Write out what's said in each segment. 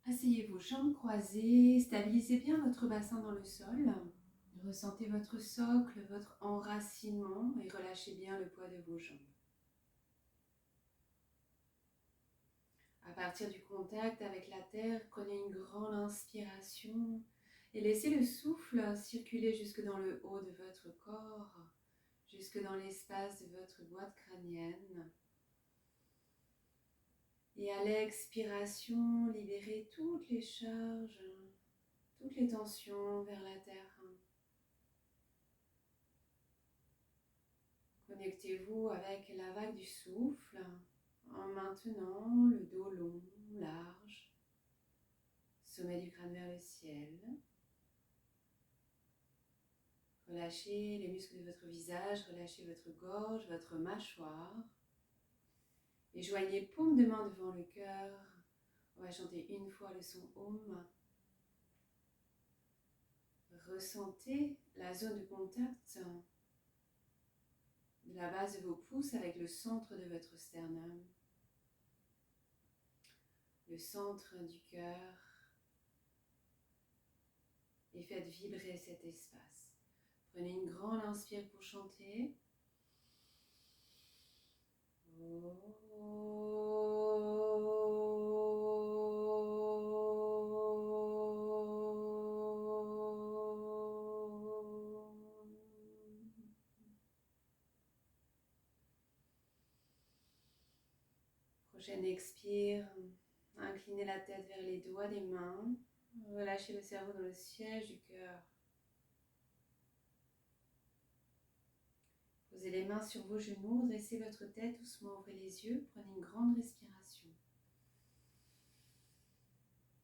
Asseyez vos jambes croisées, stabilisez bien votre bassin dans le sol. Ressentez votre socle, votre enracinement et relâchez bien le poids de vos jambes. À partir du contact avec la terre, prenez une grande inspiration et laissez le souffle circuler jusque dans le haut de votre corps, jusque dans l'espace de votre boîte crânienne. Et à l'expiration, libérez toutes les charges, toutes les tensions vers la terre. Connectez-vous avec la vague du souffle en maintenant le dos long, large, sommet du crâne vers le ciel. Relâchez les muscles de votre visage, relâchez votre gorge, votre mâchoire. Et joignez paume de main devant le cœur. On va chanter une fois le son Om. Ressentez la zone de contact de la base de vos pouces avec le centre de votre sternum, le centre du cœur, et faites vibrer cet espace. Prenez une grande inspire pour chanter. Prochaine expire, inclinez la tête vers les doigts des mains, relâchez le cerveau dans le siège du cœur. Posez les mains sur vos genoux, dressez votre tête, doucement ouvrez les yeux, prenez une grande respiration.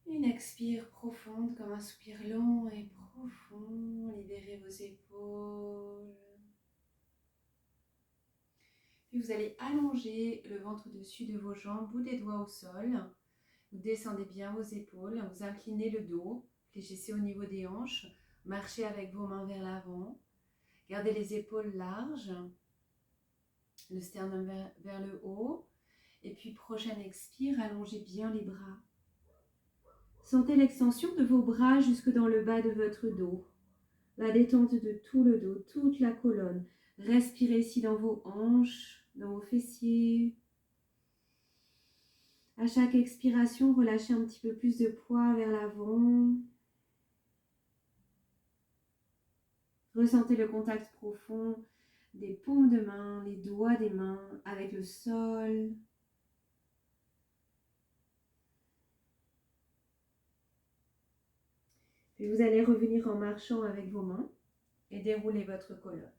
Une expire profonde comme un soupir long et profond, libérez vos épaules. Puis vous allez allonger le ventre au-dessus de vos jambes, bout des doigts au sol. Vous descendez bien vos épaules, vous inclinez le dos, fléchissez au niveau des hanches, marchez avec vos mains vers l'avant. Gardez les épaules larges, le sternum vers le haut. Et puis prochaine expire, allongez bien les bras. Sentez l'extension de vos bras jusque dans le bas de votre dos. La détente de tout le dos, toute la colonne. Respirez ici dans vos hanches, dans vos fessiers. À chaque expiration, relâchez un petit peu plus de poids vers l'avant. Ressentez le contact profond des paumes de main, les doigts des mains avec le sol. Puis vous allez revenir en marchant avec vos mains et dérouler votre colonne.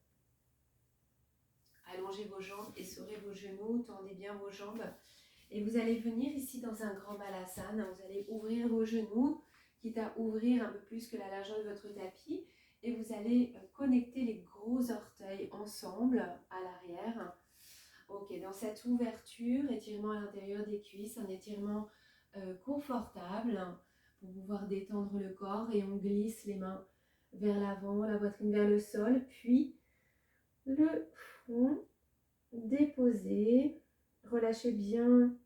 Allongez vos jambes, essorez vos genoux, tendez bien vos jambes. Et vous allez venir ici dans un grand balasana. Vous allez ouvrir vos genoux, quitte à ouvrir un peu plus que la largeur de votre tapis. Et vous allez connecter les gros orteils ensemble à l'arrière. Ok, dans cette ouverture, étirement à l'intérieur des cuisses, un étirement confortable pour pouvoir détendre le corps. Et on glisse les mains vers l'avant, la poitrine vers le sol, puis le front déposé. Relâchez bien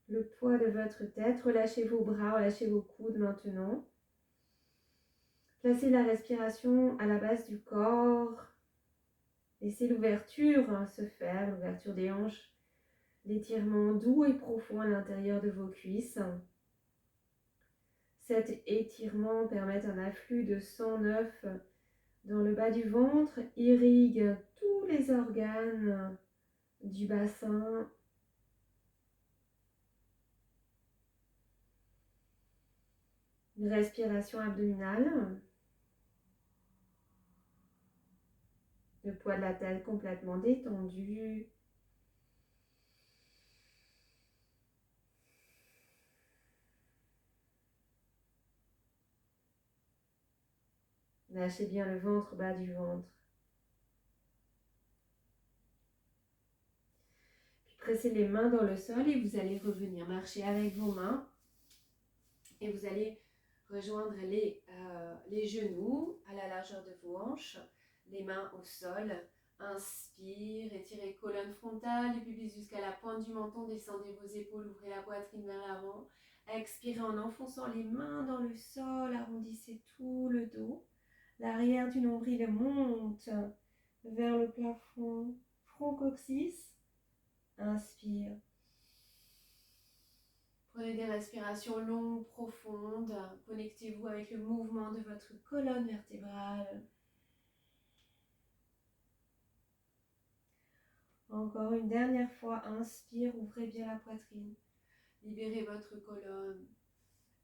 le poids de votre tête. Relâchez vos bras, relâchez vos coudes maintenant. Placez la respiration à la base du corps. Laissez l'ouverture se faire, l'ouverture des hanches. L'étirement doux et profond à l'intérieur de vos cuisses. Cet étirement permet un afflux de sang neuf dans le bas du ventre, irrigue tous les organes du bassin. Une respiration abdominale. Le poids de la tête complètement détendu. Lâchez bien le ventre, bas du ventre. Puis pressez les mains dans le sol et vous allez revenir marcher avec vos mains. Et vous allez rejoindre les genoux à la largeur de vos hanches, les mains au sol. Inspire, étirez colonne frontale, les pubis jusqu'à la pointe du menton, descendez vos épaules, ouvrez la poitrine vers l'avant. Expirez en enfonçant les mains dans le sol, arrondissez tout le dos. L'arrière du nombril monte vers le plafond. Front coccyx. Inspire. Prenez des respirations longues, profondes. Connectez-vous avec le mouvement de votre colonne vertébrale. Encore une dernière fois, inspire, ouvrez bien la poitrine. Libérez votre colonne.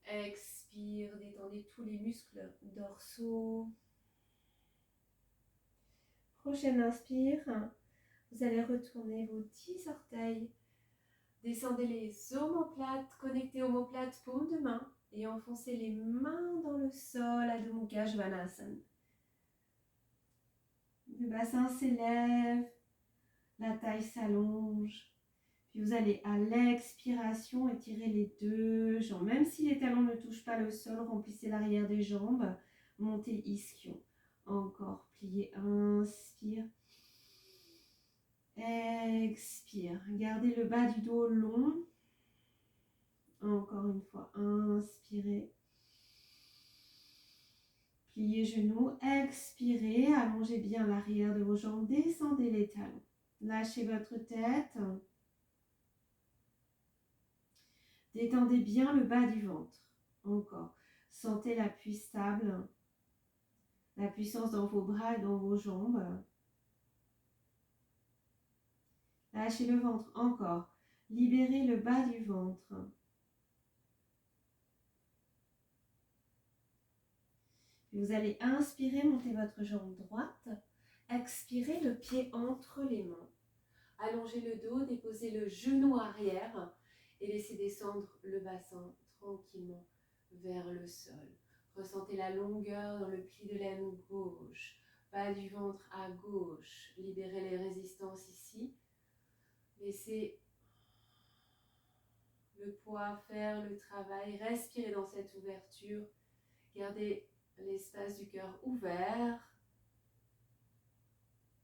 Expire, détendez tous les muscles dorsaux. Prochaine inspire, vous allez retourner vos 10 orteils. Descendez les omoplates, connectez omoplates, paume de main et enfoncez les mains dans le sol, Adho Mukha Svanasana. Le bassin s'élève, la taille s'allonge. Puis vous allez à l'expiration étirer les deux jambes. Même si les talons ne touchent pas le sol, remplissez l'arrière des jambes. Montez ischion. Encore, pliez, inspire. Expire. Gardez le bas du dos long. Encore une fois, inspirez. Pliez genoux, expirez. Allongez bien l'arrière de vos jambes. Descendez les talons. Lâchez votre tête. Détendez bien le bas du ventre. Encore. Sentez l'appui stable. La puissance dans vos bras et dans vos jambes. Lâchez le ventre. Encore. Libérez le bas du ventre. Vous allez inspirer, monter votre jambe droite. Expirez, le pied entre les mains. Allongez le dos, déposez le genou arrière et laissez descendre le bassin tranquillement vers le sol. Ressentez la longueur dans le pli de l'aine gauche, bas du ventre à gauche. Libérez les résistances ici. Laissez le poids faire le travail. Respirez dans cette ouverture. Gardez l'espace du cœur ouvert.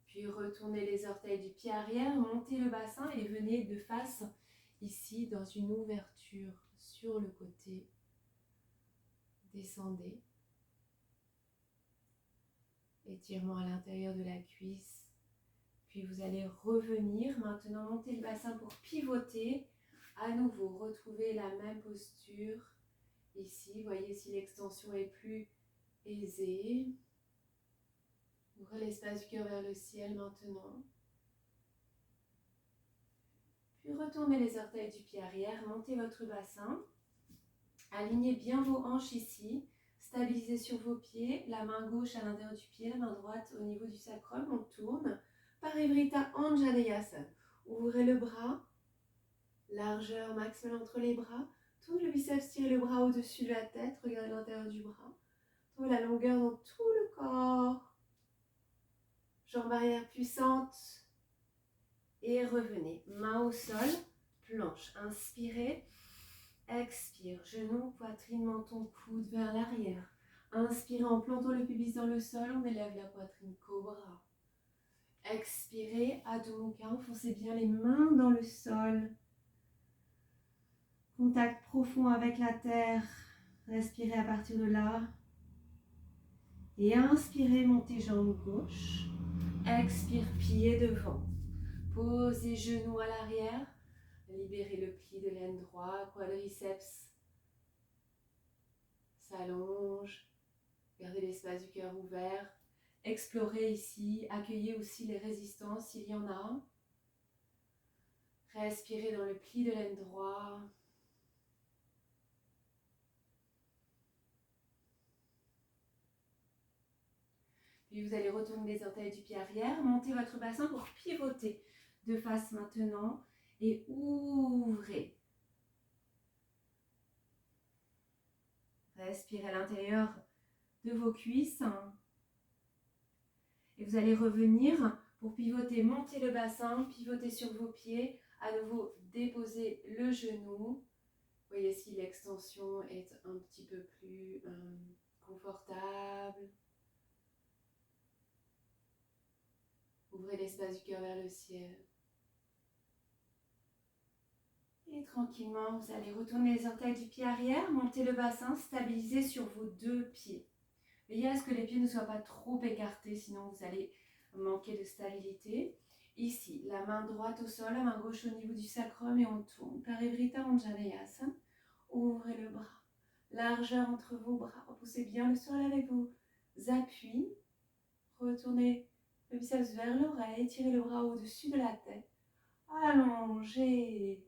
Puis retournez les orteils du pied arrière, montez le bassin et venez de face ici dans une ouverture sur le côté. Descendez. Étirement à l'intérieur de la cuisse. Puis vous allez revenir. Maintenant, montez le bassin pour pivoter. À nouveau, retrouvez la même posture. Ici, voyez si l'extension est plus aisée. Ouvrez l'espace du cœur vers le ciel maintenant. Puis retournez les orteils du pied arrière, montez votre bassin. Alignez bien vos hanches ici. Stabilisez sur vos pieds, la main gauche à l'intérieur du pied, la main droite au niveau du sacrum. On tourne. Parivrita Anjaneyasana. Ouvrez le bras. Largeur maximale entre les bras. Tournez le biceps, tirez le bras au-dessus de la tête. Regardez l'intérieur du bras. Trouvez la longueur dans tout le corps. Jambes arrière puissante. Et revenez. Main au sol. Planche. Inspirez. Expire. Genoux, poitrine, menton, coude vers l'arrière. Inspirez en plantant le pubis dans le sol. On élève la poitrine. Cobra. Expirez. Adho Mukha. Enfoncez bien les mains dans le sol. Contact profond avec la terre. Respirez à partir de là. Et inspirez, montez jambe gauche. Expire, pied devant. Posez genoux à l'arrière. Libérez le pli de l'aine droit. Quadriceps s'allonge. Gardez l'espace du cœur ouvert. Explorez ici. Accueillez aussi les résistances s'il y en a. Respirez dans le pli de l'aine droit. Puis vous allez retourner les orteils du pied arrière, montez votre bassin pour pivoter de face maintenant et ouvrez. Respirez à l'intérieur de vos cuisses. Et vous allez revenir pour pivoter, monter le bassin, pivoter sur vos pieds, à nouveau déposer le genou. Voyez si l'extension est un petit peu plus confortable. Ouvrez l'espace du cœur vers le ciel. Et tranquillement, vous allez retourner les orteils du pied arrière, monter le bassin, stabiliser sur vos deux pieds. Veillez à ce que les pieds ne soient pas trop écartés, sinon vous allez manquer de stabilité. Ici, la main droite au sol, la main gauche au niveau du sacrum et on tourne. Parivrita Anjaneyasana. Ouvrez le bras. Largeur entre vos bras. Repoussez bien le sol avec vos appuis. Retournez le biceps vers l'oreille. Tirez le bras au-dessus de la tête. Allongez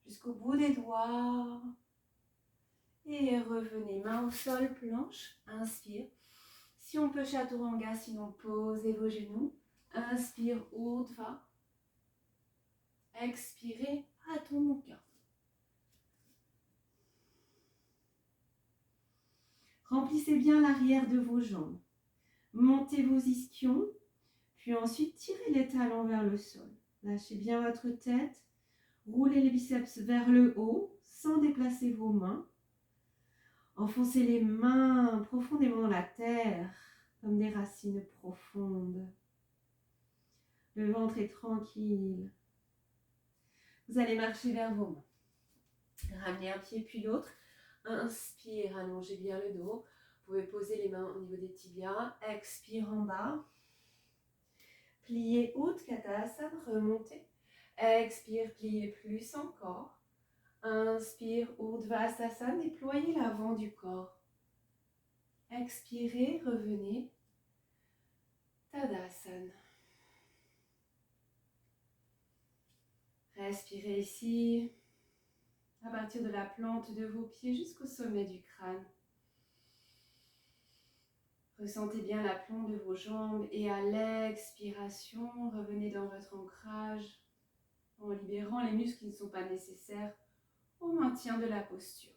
jusqu'au bout des doigts. Et revenez, main au sol, planche. Inspire. Si on peut chaturanga, sinon posez vos genoux. Inspire, Urdhva. Expirez, Adho Mukha. Remplissez bien l'arrière de vos jambes. Montez vos ischions, puis ensuite tirez les talons vers le sol. Lâchez bien votre tête. Roulez les biceps vers le haut sans déplacer vos mains. Enfoncez les mains profondément dans la terre comme des racines profondes. Le ventre est tranquille. Vous allez marcher vers vos mains. Ramenez un pied puis l'autre. Inspire, allongez bien le dos. Vous pouvez poser les mains au niveau des tibias. Expire en bas. Pliez Utkatasana, remontez. Expire, pliez plus encore. Inspire, Urdhvasana, déployez l'avant du corps. Expirez, revenez. Tadasana. Respirez ici, à partir de la plante de vos pieds jusqu'au sommet du crâne. Ressentez bien l'aplomb de vos jambes et à l'expiration, revenez dans votre ancrage en libérant les muscles qui ne sont pas nécessaires au maintien de la posture.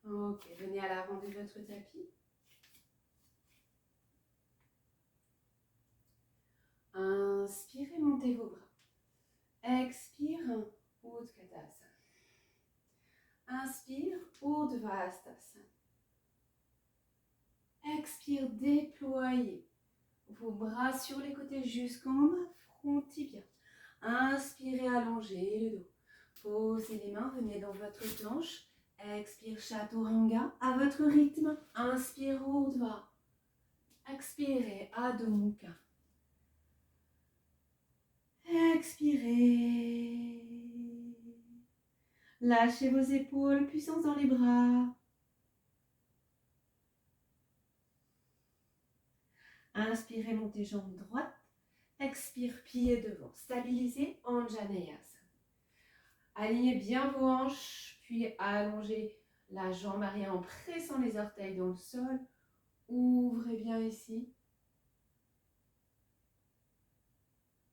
Ok, venez à l'avant de votre tapis. Inspirez, montez vos bras. Expire, Utkatasana. Inspire, Urdhvasana. Expire, déployez vos bras sur les côtés jusqu'en bas, front tibia. Inspirez, allongez le dos. Posez les mains, venez dans votre planche. Expire, chaturanga à votre rythme. Inspire, Urdhva. Expirez, Adho Mukha. Expirez. Lâchez vos épaules, puissance dans les bras. Inspirez, montez jambe droite. Expire, pied devant. Stabilisez, Anjaneyasana. Alignez bien vos hanches, puis allongez la jambe arrière en pressant les orteils dans le sol. Ouvrez bien ici.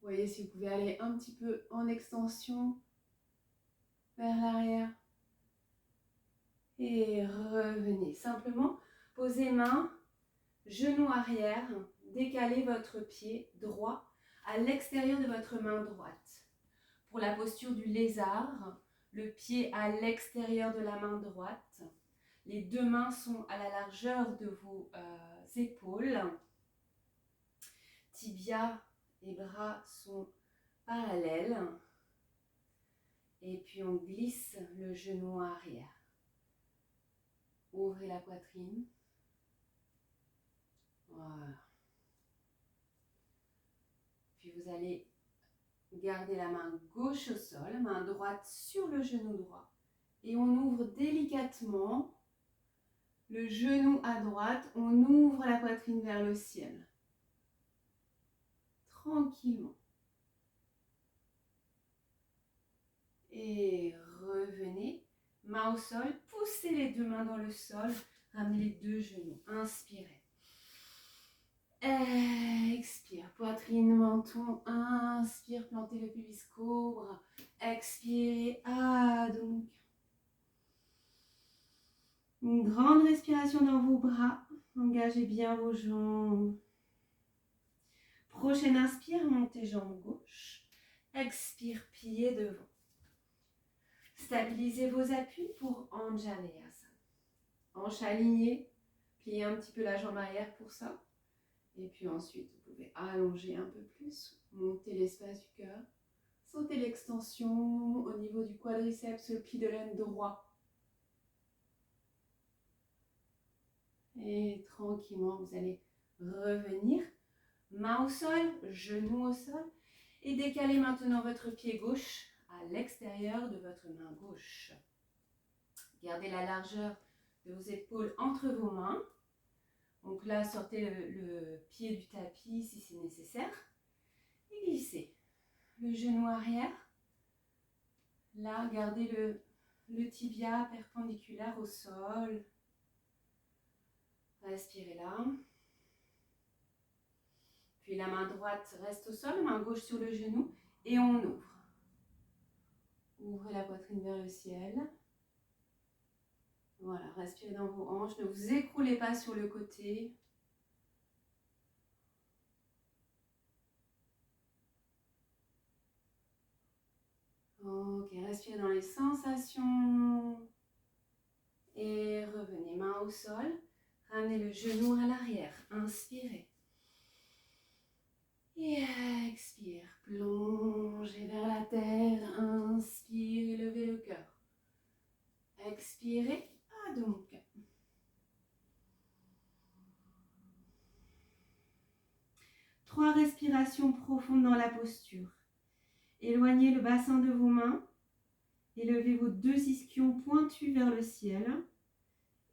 Voyez si vous pouvez aller un petit peu en extension vers l'arrière. Et revenez. Simplement, posez main, genou arrière, décalez votre pied droit à l'extérieur de votre main droite. Pour la posture du lézard, le pied à l'extérieur de la main droite. Les deux mains sont à la largeur de vos épaules. Tibia et bras sont parallèles. Et puis on glisse le genou arrière. Ouvrez la poitrine. Voilà. Puis vous allez garder la main gauche au sol, main droite sur le genou droit. Et on ouvre délicatement le genou à droite. On ouvre la poitrine vers le ciel. Tranquillement. Et revenez. Main au sol. Poussez les deux mains dans le sol. Ramenez les deux genoux. Inspirez. Expire, poitrine, menton, inspire, plantez le pubis, cobra, expirez, Adho Mukha. Une grande respiration dans vos bras, engagez bien vos jambes. Prochaine inspire, montez jambe gauche, expire, pied devant. Stabilisez vos appuis pour Anjaneyasana. Hanche alignée, pliez un petit peu la jambe arrière pour ça. Et puis ensuite, vous pouvez allonger un peu plus, monter l'espace du cœur. Sentez l'extension au niveau du quadriceps, le pli de l'aine droit. Et tranquillement, vous allez revenir. Main au sol, genou au sol. Et décalez maintenant votre pied gauche à l'extérieur de votre main gauche. Gardez la largeur de vos épaules entre vos mains. Donc là, sortez le pied du tapis si c'est nécessaire. Et glissez le genou arrière. Là, gardez le tibia perpendiculaire au sol. Respirez là. Puis la main droite reste au sol, main gauche sur le genou. Et on ouvre. Ouvrez la poitrine vers le ciel. Voilà, respirez dans vos hanches. Ne vous écroulez pas sur le côté. Ok, respirez dans les sensations. Et revenez, main au sol. Ramenez le genou à l'arrière. Inspirez. Et expire. Plongez vers la terre. Inspire et levez le cœur. Expirez. Adho Mukha. Trois respirations profondes dans la posture. Éloignez le bassin de vos mains. Élevez vos deux ischions pointus vers le ciel.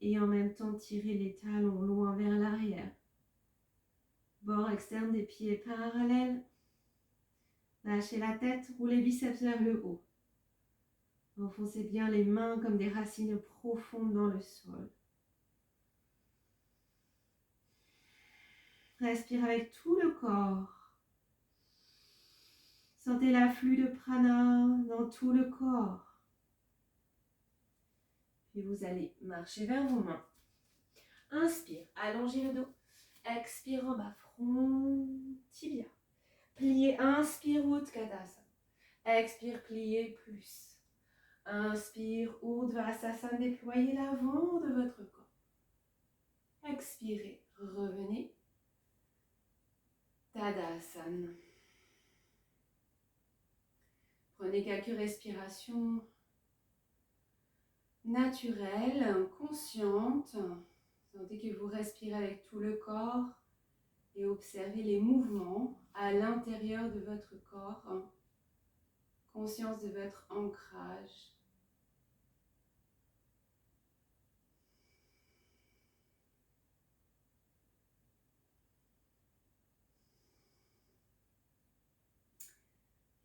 Et en même temps, tirez les talons loin vers l'arrière. Bord externe des pieds parallèles. Lâchez la tête, roulez biceps vers le haut. Enfoncez bien les mains comme des racines profondes dans le sol. Respire avec tout le corps. Sentez l'afflux de prana dans tout le corps. Puis vous allez marcher vers vos mains. Inspire, allongez le dos. Expire en bas, front, tibia. Pliez, inspire, Utkatasana. Expire, pliez plus. Inspire, Urdhvasana, déployez l'avant de votre corps. Expirez, revenez. Tadasana. Prenez quelques respirations naturelles, conscientes. Sentez que vous respirez avec tout le corps et observez les mouvements à l'intérieur de votre corps. Conscience de votre ancrage.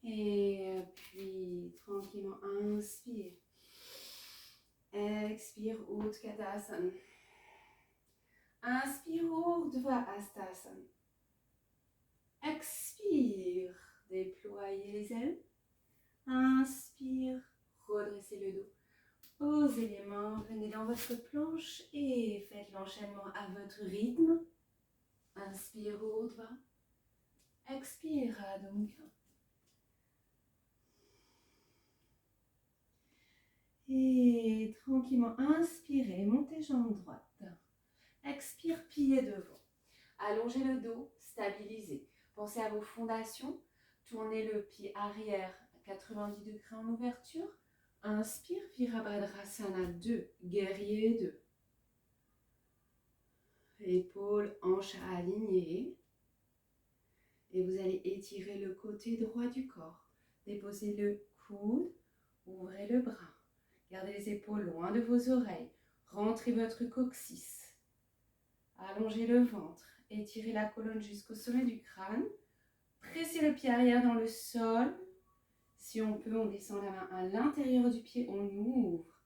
Et puis tranquillement inspire. Expire, Utkatasana. Inspire, Urdhva Hastasana. Expire, déployez les ailes. Inspire, redressez le dos. Posez les mains, venez dans votre planche et faites l'enchaînement à votre rythme. Inspire, Urdhva. Expire, Adho Mukha. Et tranquillement, inspirez, montez jambe droite. Expire, pied devant. Allongez le dos, stabilisez. Pensez à vos fondations. Tournez le pied arrière à 90 degrés en ouverture. Inspire, Virabhadrasana 2, guerrier 2. Épaules, hanches alignées. Et vous allez étirer le côté droit du corps. Déposez le coude, ouvrez le bras. Gardez les épaules loin de vos oreilles. Rentrez votre coccyx. Allongez le ventre. Étirez la colonne jusqu'au sommet du crâne. Pressez le pied arrière dans le sol. Si on peut, on descend la main à l'intérieur du pied. On ouvre.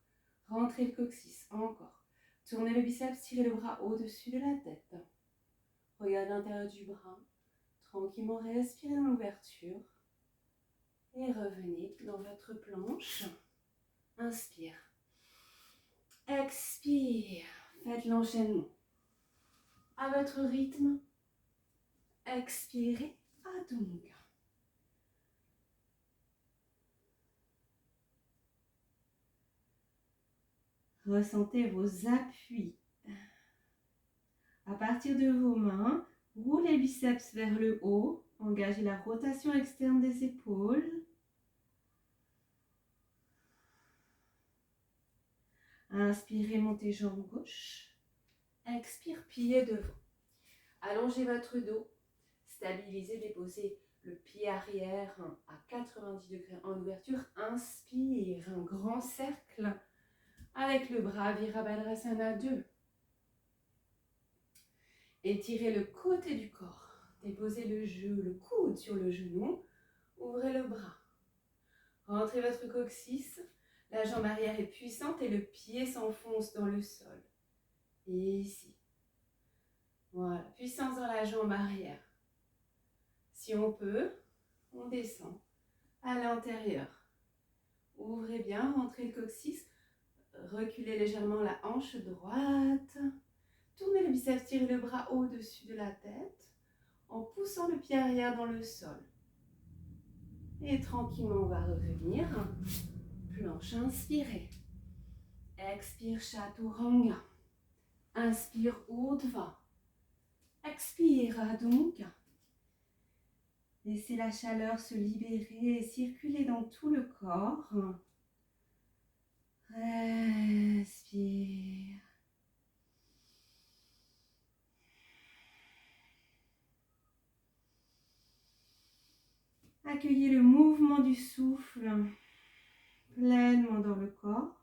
Rentrez le coccyx. Encore. Tournez le biceps. Tirez le bras au-dessus de la tête. Regardez l'intérieur du bras. Tranquillement, respirez dans l'ouverture. Et revenez dans votre planche. Inspire. Expire. Faites l'enchaînement. À votre rythme. Expirez. Adho Mukha. Ressentez vos appuis. À partir de vos mains, Roulez les biceps vers le haut. Engagez la rotation externe des épaules. Inspirez, montez jambe gauche. Expire, pliez devant. Allongez votre dos. Stabilisez, déposez le pied arrière à 90 degrés en ouverture. Inspire, un grand cercle avec le bras Virabhadrasana 2. Étirez le côté du corps. Déposez le coude sur le genou. Ouvrez le bras. Rentrez votre coccyx. La jambe arrière est puissante et le pied s'enfonce dans le sol. Et ici. Voilà, puissance dans la jambe arrière. Si on peut, on descend à l'intérieur. Ouvrez bien, rentrez le coccyx. Reculez légèrement la hanche droite. Tournez le biceps, tirez le bras au-dessus de la tête en poussant le pied arrière dans le sol. Et tranquillement, on va revenir. Planche, inspirez. Expire, Chaturanga. Inspire, Urdhva. Expire, Adho Mukha. Laissez la chaleur se libérer et circuler dans tout le corps. Respire. Accueillez le mouvement du souffle pleinement dans le corps.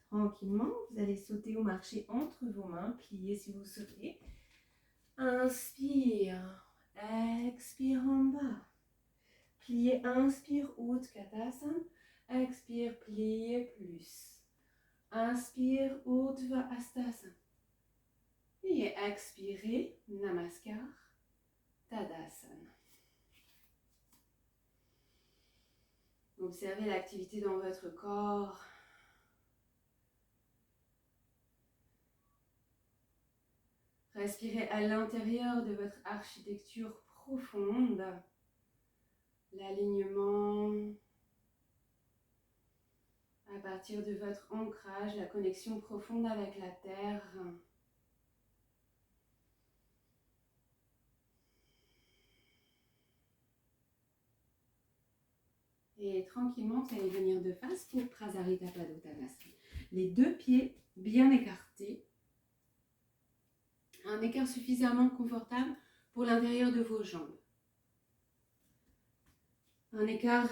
Tranquillement, vous allez sauter ou marcher entre vos mains, plier si vous souhaitez. Inspire, expire en bas. Pliez, inspire, Utkatasana. Expire, pliez plus. Inspire, Urdhva Hastasana. Et expirez, Namaskar, Tadasana. Observez l'activité dans votre corps. Respirez à l'intérieur de votre architecture profonde. L'alignement à partir de votre ancrage, la connexion profonde avec la terre. Et tranquillement, vous allez venir de face pour Prasarita Padottanasana. Les deux pieds bien écartés. Un écart suffisamment confortable pour l'intérieur de vos jambes. Un écart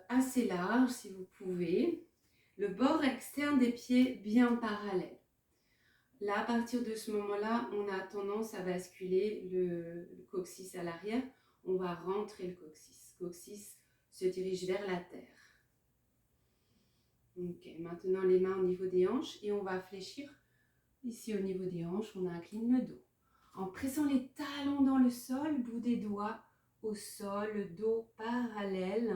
assez large si vous pouvez. Le bord externe des pieds bien parallèle. Là, à partir de ce moment-là, on a tendance à basculer le coccyx à l'arrière. On va rentrer le coccyx. Le coccyx se dirige vers la terre. Ok, maintenant les mains au niveau des hanches et on va fléchir. Ici au niveau des hanches, on incline le dos. En pressant les talons dans le sol, bout des doigts au sol, le dos parallèle,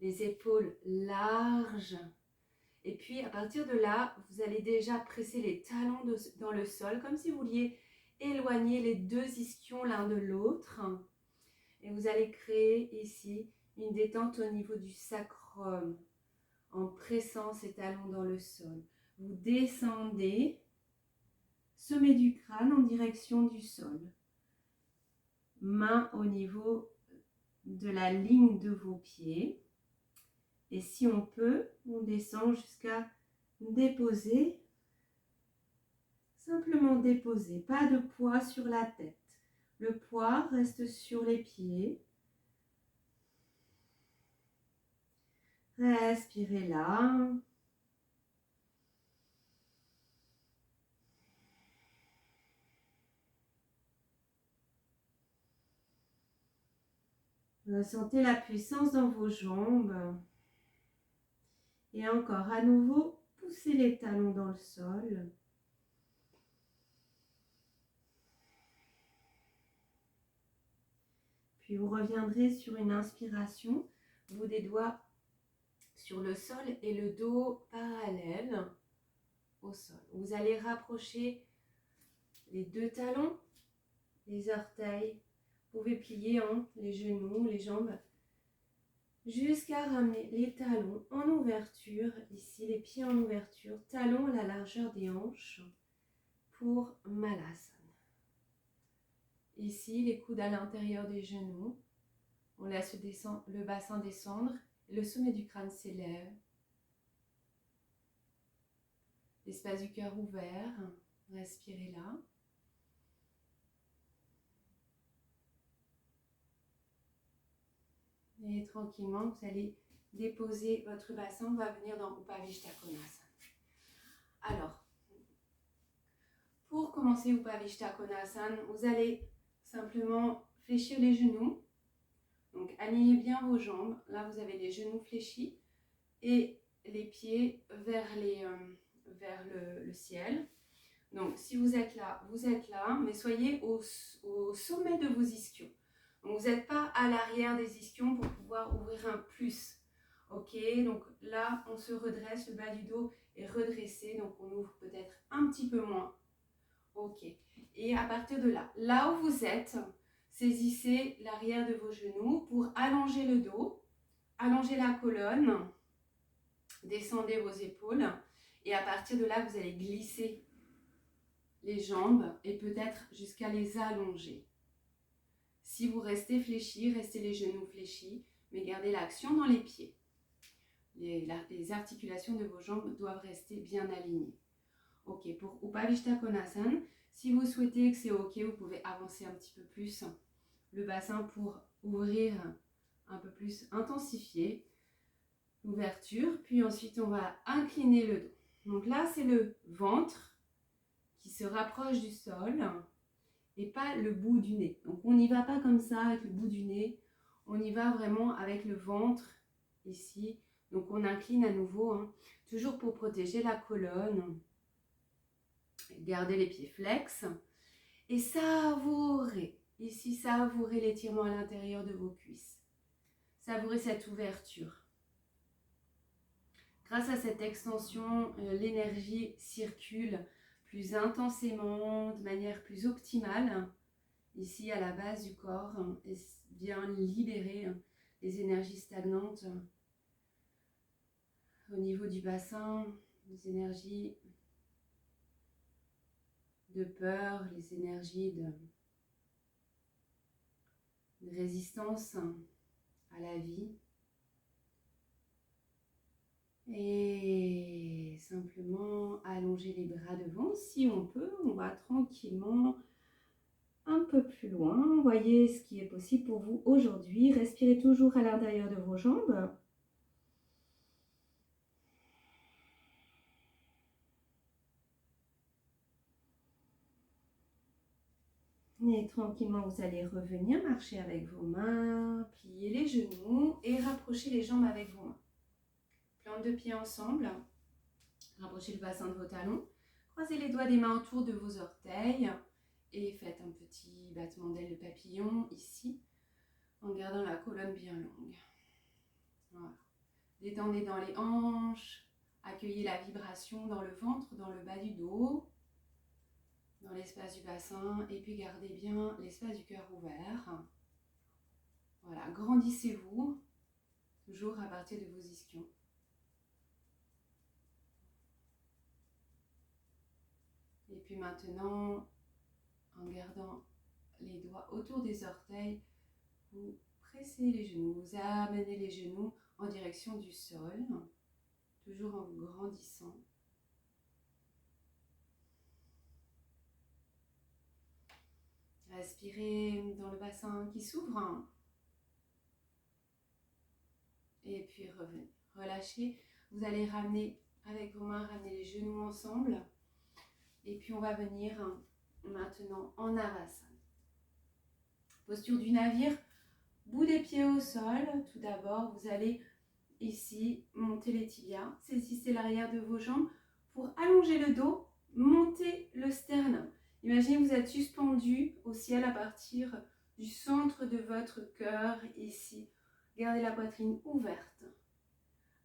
les épaules larges. Et puis à partir de là, vous allez déjà presser les talons dans le sol, comme si vous vouliez éloigner les deux ischions l'un de l'autre. Et vous allez créer ici une détente au niveau du sacrum, en pressant ces talons dans le sol. Vous descendez, sommet du crâne en direction du sol. Main au niveau de la ligne de vos pieds. Et si on peut, on descend jusqu'à déposer, simplement déposer, pas de poids sur la tête. Le poids reste sur les pieds. Respirez là. Ressentez la puissance dans vos jambes. Et encore à nouveau, poussez les talons dans le sol. Puis vous reviendrez sur une inspiration, bout des doigts sur le sol et le dos parallèle au sol. Vous allez rapprocher les deux talons, les orteils. Vous pouvez plier les genoux, les jambes. jusqu'à ramener les talons en ouverture, ici les pieds en ouverture, talons à la largeur des hanches pour Malasana. Ici, les coudes à l'intérieur des genoux, on laisse le bassin descendre, le sommet du crâne s'élève, l'espace du cœur ouvert, respirez là. Et tranquillement, vous allez déposer votre bassin, on va venir dans Upavishta Konasana. Alors, pour commencer Upavishta Konasana, vous allez simplement fléchir les genoux. Donc, alignez bien vos jambes. Là, vous avez les genoux fléchis et les pieds vers le ciel. Donc, si vous êtes là, mais soyez au sommet de vos ischions. Donc, vous n'êtes pas à l'arrière des ischions pour pouvoir ouvrir un plus. Ok, donc là, on se redresse, le bas du dos est redressé, donc on ouvre peut-être un petit peu moins. Ok, et à partir de là, là où vous êtes, saisissez l'arrière de vos genoux pour allonger le dos, allonger la colonne, descendez vos épaules, et à partir de là, vous allez glisser les jambes et peut-être jusqu'à les allonger. Si vous restez fléchi, restez les genoux fléchis, mais gardez l'action dans les pieds. Les articulations de vos jambes doivent rester bien alignées. Ok, pour Upavishta Konasana, si vous souhaitez que c'est ok, vous pouvez avancer un petit peu plus le bassin pour ouvrir un peu plus, intensifier l'ouverture. Puis ensuite, on va incliner le dos. Donc là, c'est le ventre qui se rapproche du sol et pas le bout du nez. Donc on n'y va pas comme ça avec le bout du nez, on y va vraiment avec le ventre ici. Donc on incline à nouveau, toujours pour protéger la colonne. Gardez les pieds flex et savourez, ici savourez l'étirement à l'intérieur de vos cuisses. Savourez cette ouverture. Grâce à cette extension, l'énergie circule plus intensément, de manière plus optimale, ici à la base du corps, et vient libérer les énergies stagnantes au niveau du bassin, les énergies de peur, les énergies de résistance à la vie. Et simplement allonger les bras devant. Si on peut, on va tranquillement un peu plus loin. Voyez ce qui est possible pour vous aujourd'hui. Respirez toujours à l'intérieur de vos jambes. Et tranquillement, vous allez revenir marcher avec vos mains, plier les genoux et rapprocher les jambes avec vos mains. Plante de pieds ensemble. Rapprochez le bassin de vos talons. Croisez les doigts des mains autour de vos orteils. Et faites un petit battement d'aile de papillon ici, en gardant la colonne bien longue. Voilà. Détendez dans les hanches, accueillez la vibration dans le ventre, dans le bas du dos, dans l'espace du bassin, et puis gardez bien l'espace du cœur ouvert. Voilà, grandissez-vous, toujours à partir de vos ischions. Et puis maintenant, en gardant les doigts autour des orteils, vous pressez les genoux, vous amenez les genoux en direction du sol, toujours en grandissant. Respirez dans le bassin qui s'ouvre. Et puis revenez. Relâchez. Vous allez ramener avec vos mains, ramener les genoux ensemble. Et puis on va venir maintenant en Navasana. Posture du navire. Bout des pieds au sol. Tout d'abord, vous allez ici monter les tibias. Saisissez l'arrière de vos jambes pour allonger le dos. Montez le sternum. Imaginez que vous êtes suspendu au ciel à partir du centre de votre cœur ici. Gardez la poitrine ouverte.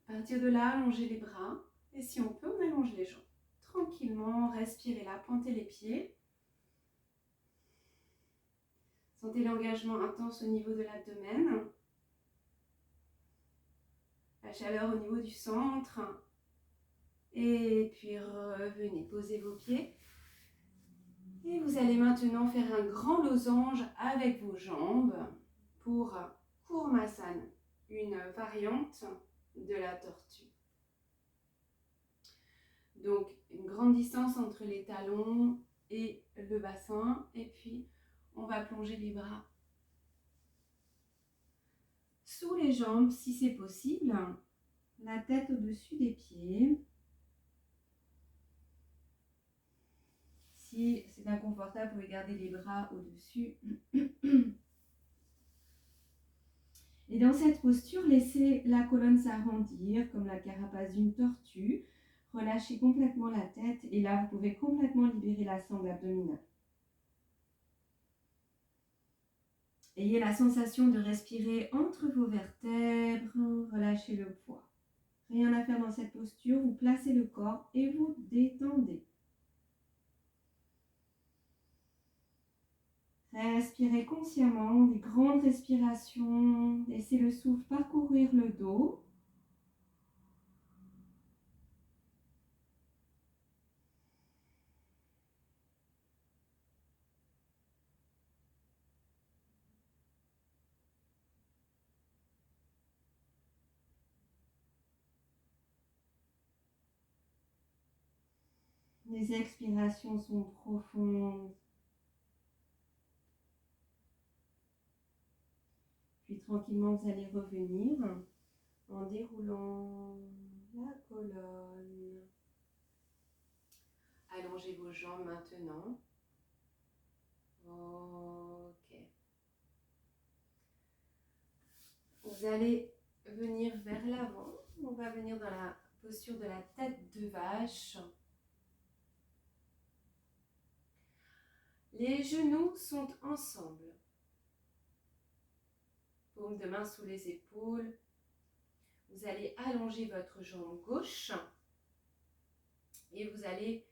À partir de là, allongez les bras. Et si on peut, on allonge les jambes. Tranquillement, respirez là, pointez les pieds. Sentez l'engagement intense au niveau de l'abdomen. la chaleur au niveau du centre. Et puis revenez, posez vos pieds. Et vous allez maintenant faire un grand losange avec vos jambes pour Kurmasana, une variante de la tortue. Donc, une grande distance entre les talons et le bassin. Et puis, on va plonger les bras sous les jambes si c'est possible. La tête au-dessus des pieds. Si c'est inconfortable, vous pouvez garder les bras au-dessus. Et dans cette posture, laissez la colonne s'arrondir comme la carapace d'une tortue. Relâchez complètement la tête et là, vous pouvez complètement libérer la sangle abdominale. Ayez la sensation de respirer entre vos vertèbres. Relâchez le poids. Rien à faire dans cette posture. Vous placez le corps et vous détendez. Respirez consciemment, des grandes respirations. Laissez le souffle parcourir le dos. Les expirations sont profondes. Puis tranquillement, vous allez revenir en déroulant la colonne. Allongez vos jambes maintenant. Ok. Vous allez venir vers l'avant. On va venir dans la posture de la tête de vache. Les genoux sont ensemble. Paume de main sous les épaules. Vous allez allonger votre jambe gauche et vous allez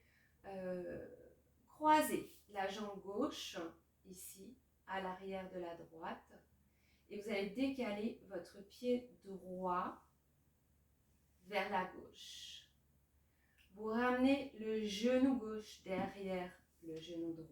croiser la jambe gauche ici à l'arrière de la droite et vous allez décaler votre pied droit vers la gauche. Vous ramenez le genou gauche derrière le genou droit.